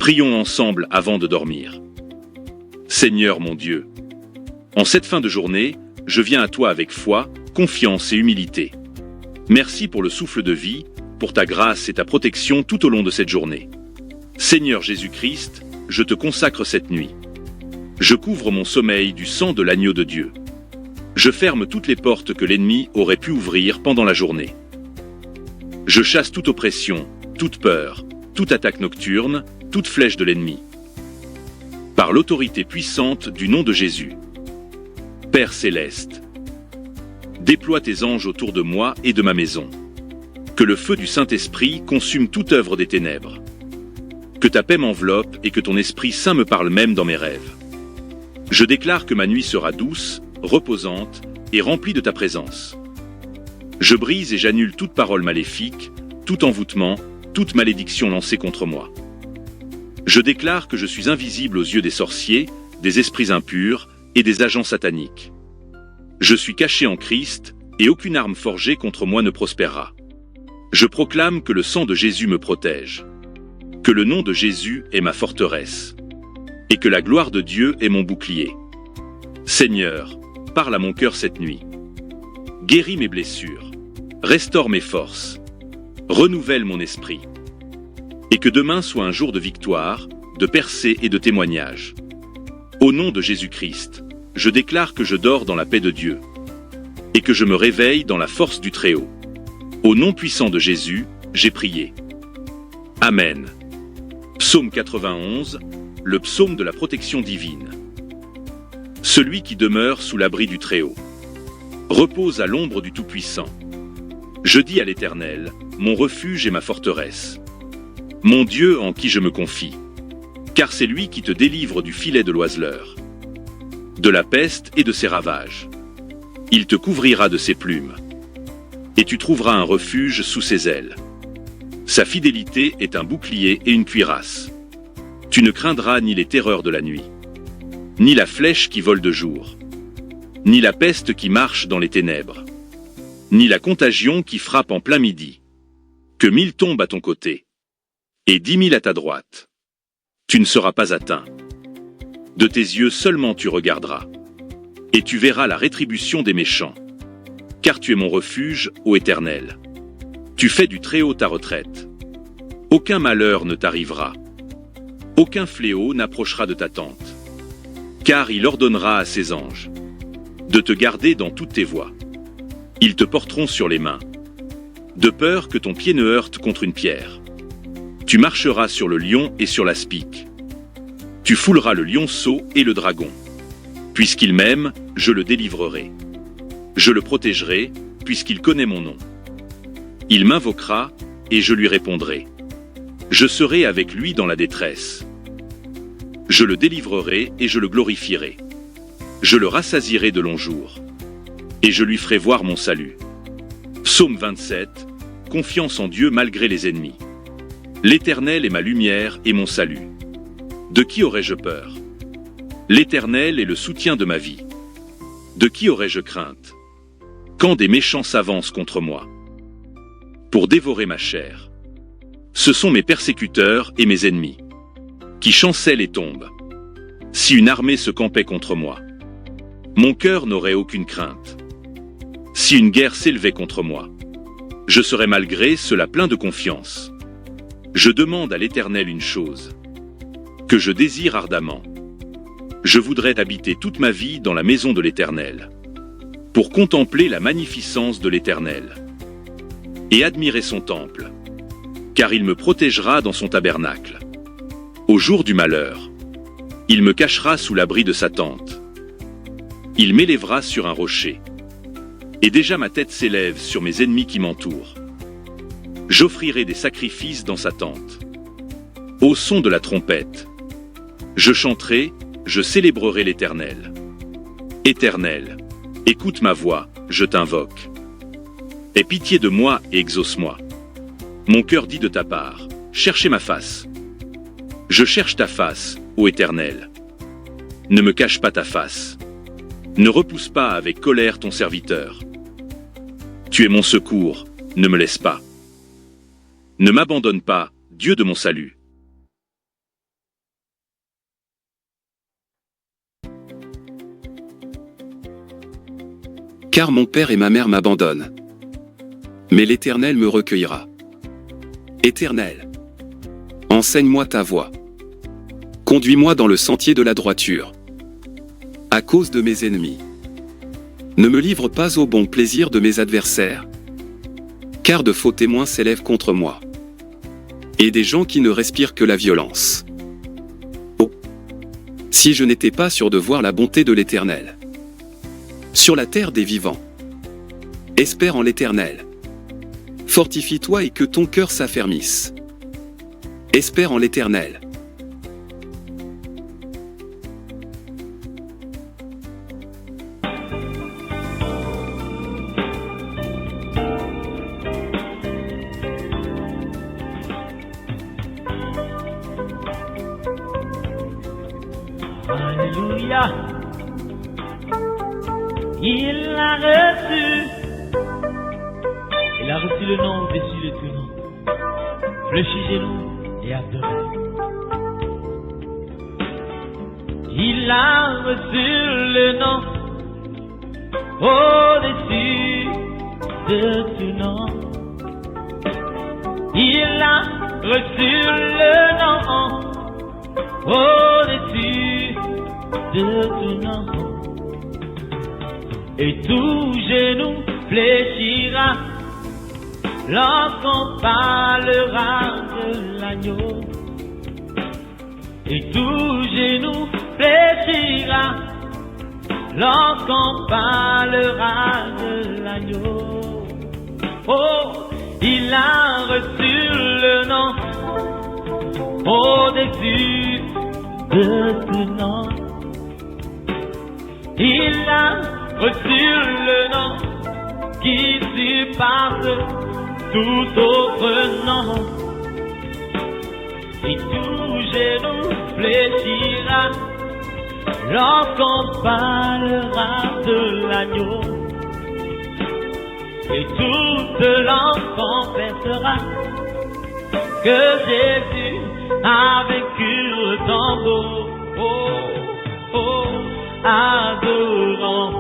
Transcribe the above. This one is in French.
Prions ensemble avant de dormir. Seigneur mon Dieu, en cette fin de journée, je viens à toi avec foi, confiance et humilité. Merci pour le souffle de vie, pour ta grâce et ta protection tout au long de cette journée. Seigneur Jésus-Christ, je te consacre cette nuit. Je couvre mon sommeil du sang de l'agneau de Dieu. Je ferme toutes les portes que l'ennemi aurait pu ouvrir pendant la journée. Je chasse toute oppression, toute peur, toute attaque nocturne, toute flèche de l'ennemi. Par l'autorité puissante du nom de Jésus. Père céleste, déploie tes anges autour de moi et de ma maison. Que le feu du Saint-Esprit consume toute œuvre des ténèbres. Que ta paix m'enveloppe et que ton Esprit Saint me parle même dans mes rêves. Je déclare que ma nuit sera douce, reposante et remplie de ta présence. Je brise et j'annule toute parole maléfique, tout envoûtement, toute malédiction lancée contre moi. Je déclare que je suis invisible aux yeux des sorciers, des esprits impurs et des agents sataniques. Je suis caché en Christ et aucune arme forgée contre moi ne prospérera. Je proclame que le sang de Jésus me protège, que le nom de Jésus est ma forteresse, et que la gloire de Dieu est mon bouclier. Seigneur, parle à mon cœur cette nuit. Guéris mes blessures, restaure mes forces, renouvelle mon esprit. Et que demain soit un jour de victoire, de percée et de témoignage. Au nom de Jésus-Christ, je déclare que je dors dans la paix de Dieu, et que je me réveille dans la force du Très-Haut. Au nom puissant de Jésus, j'ai prié. Amen. Psaume 91, le psaume de la protection divine. Celui qui demeure sous l'abri du Très-Haut repose à l'ombre du Tout-Puissant. Je dis à l'Éternel, mon refuge et ma forteresse, mon Dieu en qui je me confie, car c'est lui qui te délivre du filet de l'oiseleur, de la peste et de ses ravages. Il te couvrira de ses plumes, et tu trouveras un refuge sous ses ailes. Sa fidélité est un bouclier et une cuirasse. Tu ne craindras ni les terreurs de la nuit, ni la flèche qui vole de jour, ni la peste qui marche dans les ténèbres, ni la contagion qui frappe en plein midi. Que 1000 tombent à ton côté, et 10 000 à ta droite. Tu ne seras pas atteint. De tes yeux seulement tu regarderas, et tu verras la rétribution des méchants. Car tu es mon refuge, ô Éternel. Tu fais du Très-Haut ta retraite. Aucun malheur ne t'arrivera. Aucun fléau n'approchera de ta tente. Car il ordonnera à ses anges de te garder dans toutes tes voies. Ils te porteront sur les mains, de peur que ton pied ne heurte contre une pierre. Tu marcheras sur le lion et sur l'aspic. Tu fouleras le lionceau et le dragon. Puisqu'il m'aime, je le délivrerai. Je le protégerai, puisqu'il connaît mon nom. Il m'invoquera, et je lui répondrai. Je serai avec lui dans la détresse. Je le délivrerai et je le glorifierai. Je le rassasierai de longs jours. Et je lui ferai voir mon salut. Psaume 27, confiance en Dieu malgré les ennemis. L'Éternel est ma lumière et mon salut. De qui aurais-je peur? L'Éternel est le soutien de ma vie. De qui aurais-je crainte? Quand des méchants s'avancent contre moi pour dévorer ma chair. Ce sont mes persécuteurs et mes ennemis qui chancellent et tombent. Si une armée se campait contre moi, mon cœur n'aurait aucune crainte. Si une guerre s'élevait contre moi, je serais malgré cela plein de confiance. Je demande à l'Éternel une chose, que je désire ardemment. Je voudrais habiter toute ma vie dans la maison de l'Éternel, pour contempler la magnificence de l'Éternel, et admirer son temple, car il me protégera dans son tabernacle. Au jour du malheur, il me cachera sous l'abri de sa tente. Il m'élèvera sur un rocher, et déjà ma tête s'élève sur mes ennemis qui m'entourent. J'offrirai des sacrifices dans sa tente. Au son de la trompette, je chanterai, je célébrerai l'Éternel. Éternel, écoute ma voix, je t'invoque. Aie pitié de moi et exauce-moi. Mon cœur dit de ta part, cherchez ma face. Je cherche ta face, ô Éternel. Ne me cache pas ta face. Ne repousse pas avec colère ton serviteur. Tu es mon secours, ne me laisse pas. Ne m'abandonne pas, Dieu de mon salut. Car mon père et ma mère m'abandonnent. Mais l'Éternel me recueillera. Éternel, enseigne-moi ta voie. Conduis-moi dans le sentier de la droiture. À cause de mes ennemis. Ne me livre pas au bon plaisir de mes adversaires. Car de faux témoins s'élèvent contre moi. Et des gens qui ne respirent que la violence. Oh! Si je n'étais pas sûr de voir la bonté de l'Éternel. Sur la terre des vivants. Espère en l'Éternel. Fortifie-toi et que ton cœur s'affermisse. Espère en l'Éternel. Alléluia. Il a reçu le nom au-dessus de tout nom. Fléchissez-nous et adorez. Il a reçu le nom au-dessus de tout nom. Il a reçu le nom au-dessus de tout nom. Et tout genou fléchira lorsqu'on parlera de l'agneau. Et tout genou fléchira lorsqu'on parlera de l'agneau. Oh, il a reçu le nom au-dessus de tout nom. Il a reçu le nom qui surpasse tout autre nom. Et tout genou fléchira lorsqu'on parlera de l'agneau. Et toute langue confessera que Jésus a vaincu le tombeau. Oh, oh, adorons